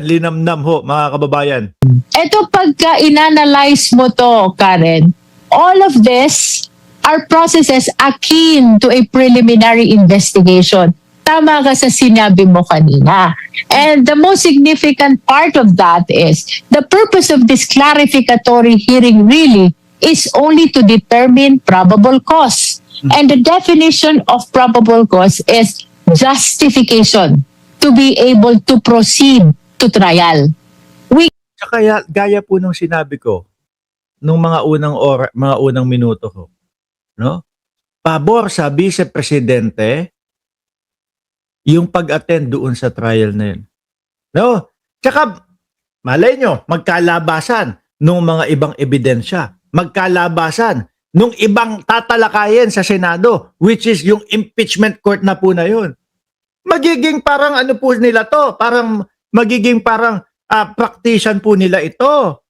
Linamnam ho, mga kababayan. Ito pagka inanalyze mo to, Karen, all of this are processes akin to a preliminary investigation. Tama ka sa sinabi mo kanina. And the most significant part of that is the purpose of this clarificatory hearing really is only to determine probable cause. And the definition of probable cause is justification to be able to proceed to trial. Kaya gaya po nung sinabi ko nung mga unang minuto ko, no? Pabor sa Vice Presidente yung pag-attend doon sa trial na yun. No? Tsaka, malay nyo, magkalabasan nung mga ibang ebidensya. Magkalabasan nung ibang tatalakayin sa Senado, which is yung impeachment court na po na yun. Magiging parang ano po nila to, parang magiging parang practitioner po nila ito.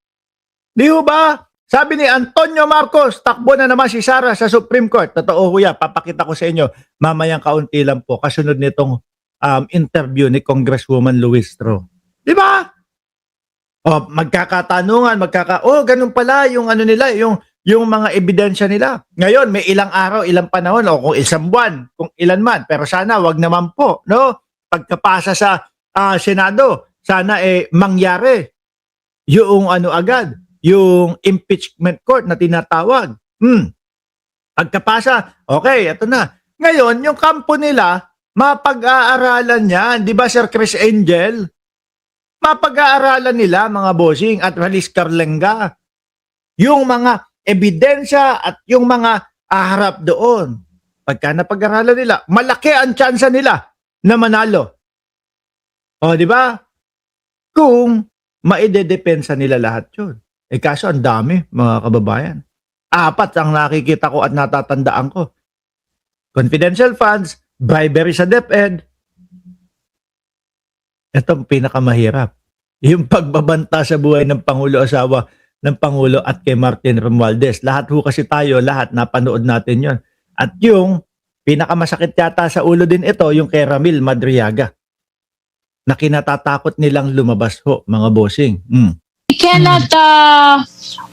Di ba? Sabi ni Antonio Marcos, takbo na naman si Sara sa Supreme Court. Totoo kuya, papakita ko sa inyo mamayang kaunti lang po kasunod nitong interview ni Congresswoman Luistro. Di ba? O, magkakatanungan, ganun pala yung ano nila, yung mga ebidensya nila. Ngayon, may ilang araw, ilang panahon, o kung isang buwan, kung ilan man. Pero sana, wag naman po, no? Pagkapasa sa Senado, sana mangyari yung ano agad, yung impeachment court na tinatawag. Pagkapasa, okay, ito na. Ngayon, yung kampo nila, mapag-aaralan yan. Di ba, Sir Chris Angel? Mapag-aaralan nila, mga bossing, at Walis Carlenga, yung mga ebidensya at yung mga harap doon. Pagka napag-aaralan nila, malaki ang tsansa nila na manalo. O, di ba? Kung maidedepensa nila lahat yun. Kaso ang dami, mga kababayan. 4 ang nakikita ko at natatandaan ko. Confidential funds, bribery sa DepEd. Ito ang pinakamahirap. Yung pagbabanta sa buhay ng Pangulo, asawa ng Pangulo at kay Martin Romualdez. Lahat ho kasi tayo, lahat napanood natin yon. At yung pinakamasakit yata sa ulo din ito, yung kay Ramil Madriaga, na kinatatakot nilang lumabas ho, mga bossing.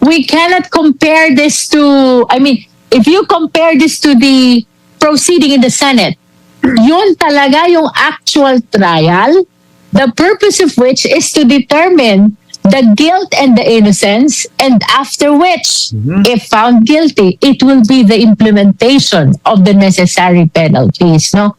We cannot compare this to, I mean, if you compare this to the proceeding in the Senate, yun talaga yung actual trial, the purpose of which is to determine the guilt and the innocence, and after which, if found guilty, it will be the implementation of the necessary penalties, no?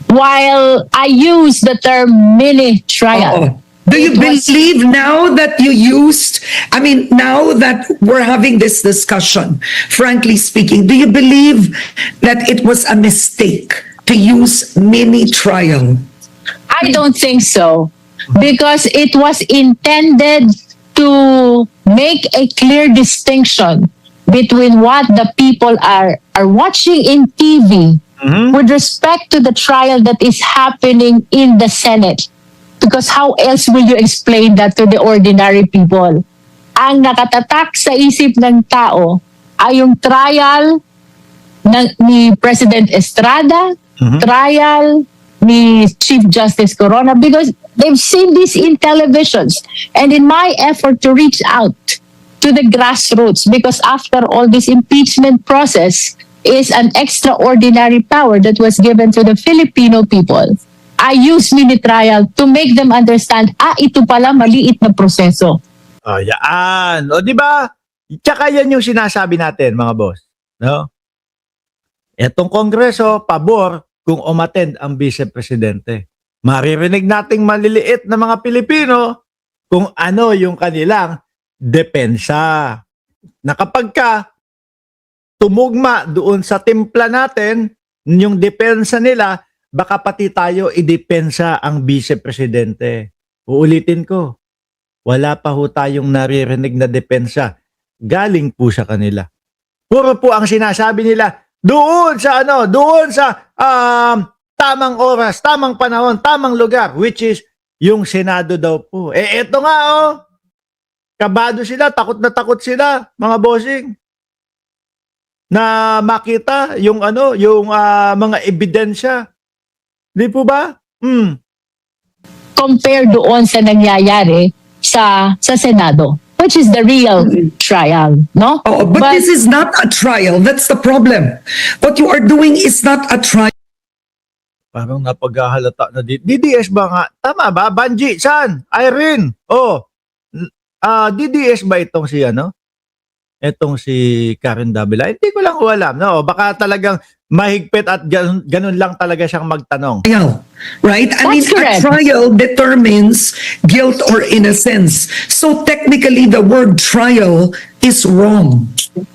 While I use the term mini trial. Do you believe now that you used, I mean, now that we're having this discussion, frankly speaking, do you believe that it was a mistake to use mini trial? I don't think so, because it was intended to make a clear distinction between what the people are watching in TV with respect to the trial that is happening in the Senate. Because how else will you explain that to the ordinary people? Ang nakatatak sa isip ng tao ay yung trial ni President Estrada, trial ni Chief Justice Corona, because they've seen this in televisions. And in my effort to reach out to the grassroots, because after all, this impeachment process is an extraordinary power that was given to the Filipino people. I use mini trial to make them understand, ito pala maliit na proseso. Yan. O, di ba? Tsaka yan yung sinasabi natin, mga boss. No? Etong Kongreso, pabor kung umattend ang Vice Presidente. Maririnig nating maliliit na mga Pilipino kung ano yung kanilang depensa. Na kapag ka tumugma doon sa timpla natin, yung depensa nila, baka pati tayo idepensa ang Vice Presidente. Uulitin ko, wala pa ho tayong naririnig na depensa. Galing po sa kanila. Puro po ang sinasabi nila, doon sa tamang oras, tamang panahon, tamang lugar, which is yung Senado daw po. Eto nga kabado sila, takot na takot sila, mga bossing. Na makita yung mga ebidensya. Di po ba? compare doon sa nangyayari sa Senado, which is the real trial, no? Oh, but this is not a trial. That's the problem. What you are doing is not a trial. Parang napaghahalata na DDS ba nga? Tama ba? Banji, San, Irene. Oh. DDS ba itong si ano? Itong si Karen Davila? Hindi ko lang alam, no? Baka talagang mahigpit at ganun lang talaga siyang magtanong. Trial, right? I mean, That's correct. a trial determines guilt or innocence. So technically, the word trial is wrong.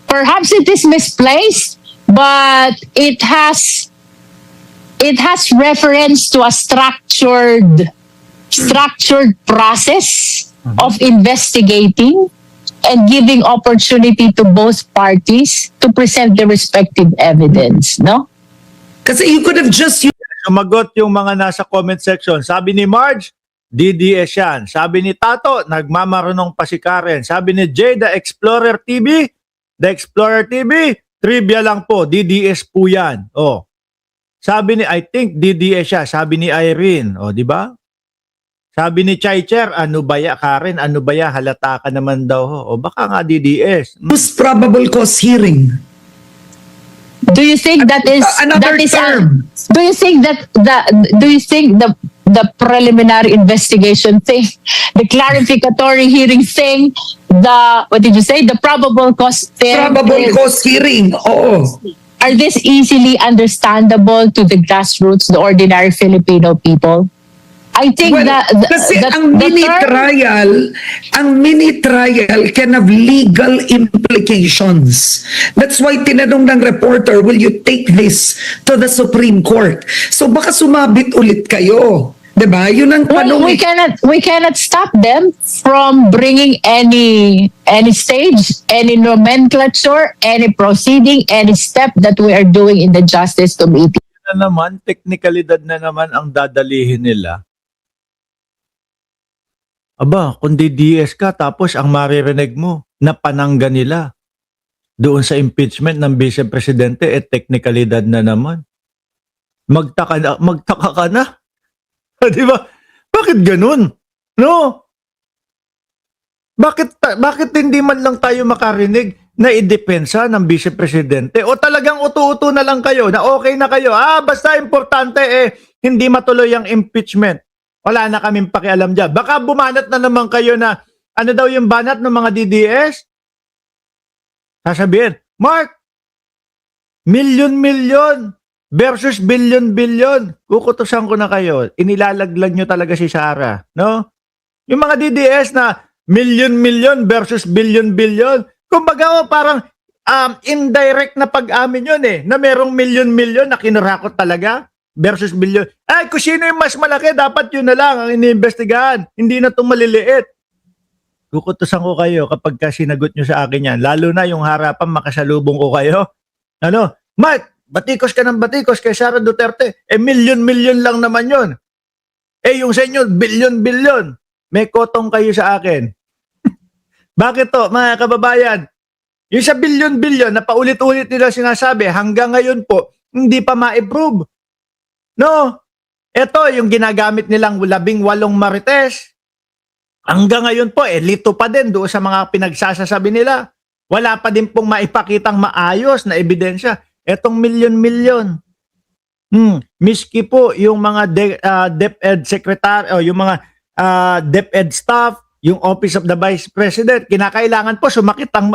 Perhaps it is misplaced, but it has reference to a structured process of investigating and giving opportunity to both parties to present the respective evidence, no? Kasi you could have just Sumagot yung mga nasa comment section. Sabi ni Marge, DDS yan. Sabi ni Tato, nagmamarunong pa si Karen. Sabi ni Jay, The Explorer TV, trivia lang po, DDS po yan. Oh. Sabi ni, I think DDS siya. Sabi ni Irene, oh, di ba? Sabi ni Chaicher, ano ba ya, Karen, ano ba ya, halata ka naman daw. O baka nga DDS. use probable cause hearing. Do you think that is Another term. do you think that the preliminary investigation thing, the clarificatory hearing thing, what did you say, the probable cause thing, Probable cause hearing. Oo. are this easily understandable to the grassroots, the ordinary Filipino people? I think Well, that kasi the ang mini trial can have legal implications. That's why tinanong ng reporter, will you take this to the Supreme Court? So baka sumabit ulit kayo. 'Di ba? Yun ang Well, tanong. we cannot stop them from bringing any stage, any nomenclature, any proceeding, any step that we are doing in the Justice Committee. Na naman, teknikalidad na naman ang dadalihin nila. Aba, kung DDS ka tapos ang maririnig mo na panangga nila doon sa impeachment ng Vice Presidente, teknikalidad na naman. Magtaka ka na. Di ba? Bakit ganun? No? Bakit hindi man lang tayo makarinig na idepensa ng Vice Presidente? O talagang utu-utu na lang kayo na okay na kayo? Basta importante hindi matuloy ang impeachment. Wala na kaming pakialam dyan. Baka bumanat na naman kayo na ano daw yung banat ng mga DDS? Sasabihin, Mark, milyon-milyon versus bilyon-bilyon. Kukutusan ko na kayo. Inilalaglag nyo talaga si Sara. No? Yung mga DDS na milyon-milyon versus bilyon-bilyon. Kumbaga parang indirect na pag-amin yun na merong milyon-milyon na kinurakot talaga versus bilyon. Kung sino yung mas malaki, dapat yun na lang ang iniimbestigahan. Hindi na itong maliliit. Kukutusan ko kayo kapag sinagot nyo sa akin yan. Lalo na yung harapan, makasalubong ko kayo. Ano? Mark, batikos ka ng batikos kay Sara Duterte. Milyon-milyon lang naman yun. Yung sa inyo, bilyon-bilyon. May kotong kayo sa akin. Bakit to, mga kababayan? Yung sa bilyon-bilyon na paulit-ulit nila sinasabi, hanggang ngayon po, hindi pa ma-approve. No? Ito, yung ginagamit nilang 18 marites. Hanggang ngayon po, lito pa din doon sa mga pinagsasasabi nila. Wala pa din pong maipakitang maayos na ebidensya. Etong milyon-milyon. Miski po yung mga DepEd secretary o yung mga DepEd staff, yung Office of the Vice President, kinakailangan po sumakit ang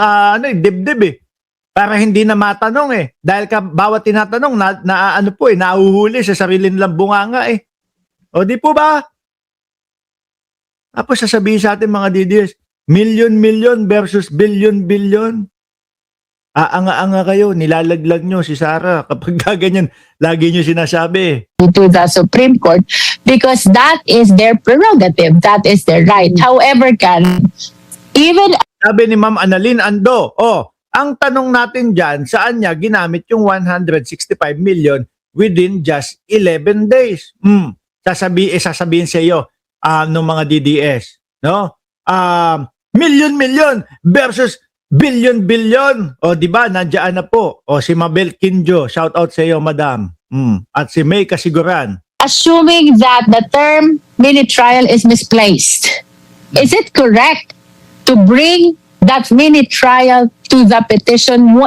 dibdib para hindi na matanong Dahil bawat tinatanong nahuhuli sa sarili nilang bunganga O di po ba? Tapos sasabihin sa atin mga DDS, milyon-milyon versus bilyon-bilyon. Aanga-anga kayo, nilalaglag nyo si Sara kapag ganyan, lagi nyo sinasabi. To the Supreme Court because that is their prerogative, that is their right. However, even Sabi ni Ma'am Annalyn Ando, ang tanong natin dyan, saan niya ginamit yung 165 million within just 11 days? Sasabihin sa iyo ng mga DDS, no? Milyon-milyon versus bilyon-bilyon. Di ba? Nandiyan na po. Si Mabel Kinjo, shout out sa iyo, madam. At si May Kasiguran. assuming that the term mini trial is misplaced. Is it correct to bring that mini trial to the petition,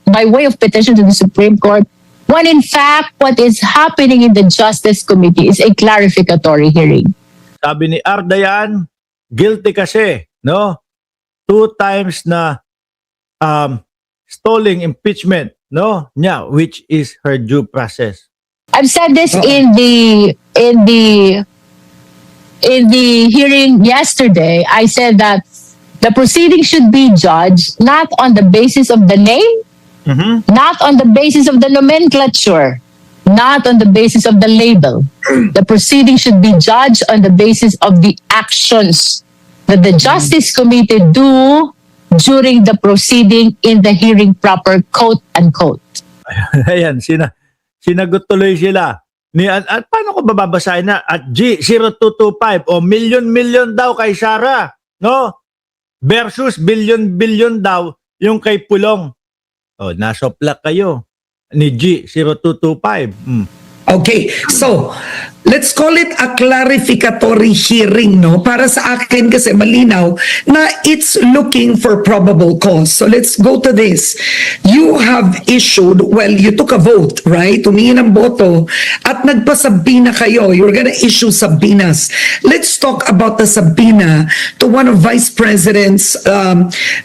by way of petition to the Supreme Court, when in fact what is happening in the Justice Committee is a clarificatory hearing? Sabi ni Ardayan, guilty kasi, no? 2 times na stalling impeachment, no? Niya, which is her due process. I've said this in the hearing yesterday. I said that the proceeding should be judged not on the basis of the name, not on the basis of the nomenclature, not on the basis of the label. The proceeding should be judged on the basis of the actions that the Justice Committee do during the proceeding in the hearing proper, quote unquote. Ayan, sinagot tuloy sila. At paano ko babasahin na? At G0225 o million daw kay Sara, no? Versus billion daw yung kay Pulong. O, nasoplak kayo ni G0225. Okay, so let's call it a clarificatory hearing, no? Para sa akin kasi malinaw na it's looking for probable cause. So let's go to this. You have issued, well, you took a vote, right? Tumingin ng boto at nagpasabina kayo. You're gonna issue sabinas. Let's talk about the sabina to one of Vice President's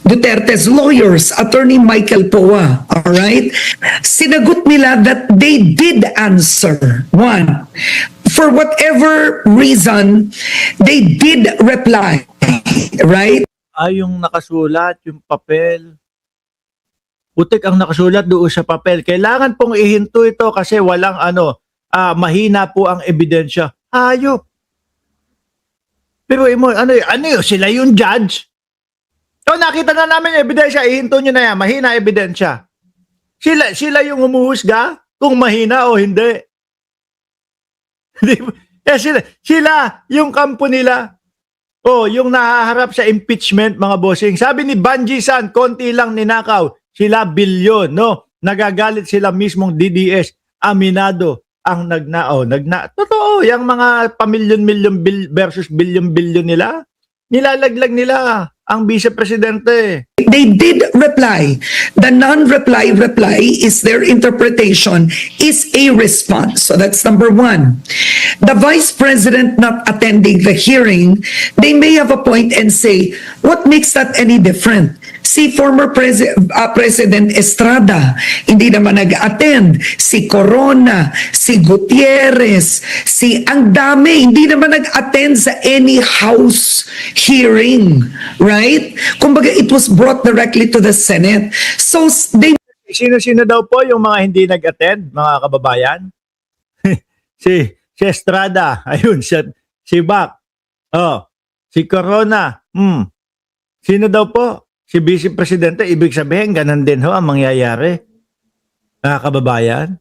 Duterte's lawyers, Attorney Michael Poa, all right? Sinagot nila that they did answer. One, for whatever reason, they did reply, right? Yung nakasulat, yung papel. Putik ang nakasulat doon sa papel. Kailangan pong ihinto ito kasi walang mahina po ang ebidensya. Hayop. Pero sila yung judge. Nakita na namin yung ebidensya, ihinto nyo na yan, mahina ebidensya. Sila yung humuhusga kung mahina o hindi. Sila yung kampo nila. Yung nahaharap sa impeachment, mga bossing. Sabi ni Banji San, konti lang ninakaw. Sila bilyon, no? Nagagalit sila mismong DDS. Aminado ang Totoo, yung mga pamilyon-milyon versus bilyon-bilyon nila. Nilalaglag nila ang vice-presidente. They did reply. The non-reply is their interpretation is a response. So that's number one. The vice president not attending the hearing, they may have a point and say, what makes that any different? Si former President Estrada, hindi naman nag-attend. Si Corona, si Gutierrez, ang dami, hindi naman nag-attend sa any House hearing. Right? Kumbaga, it was brought directly to the Senate. So, they... Sino-sino daw po yung mga hindi nag-attend, mga kababayan? si Estrada, ayun, si Bac, si Corona, sino daw po? Si Vice Presidente, ibig sabihin, ganun din ang mangyayari. Mga kababayan.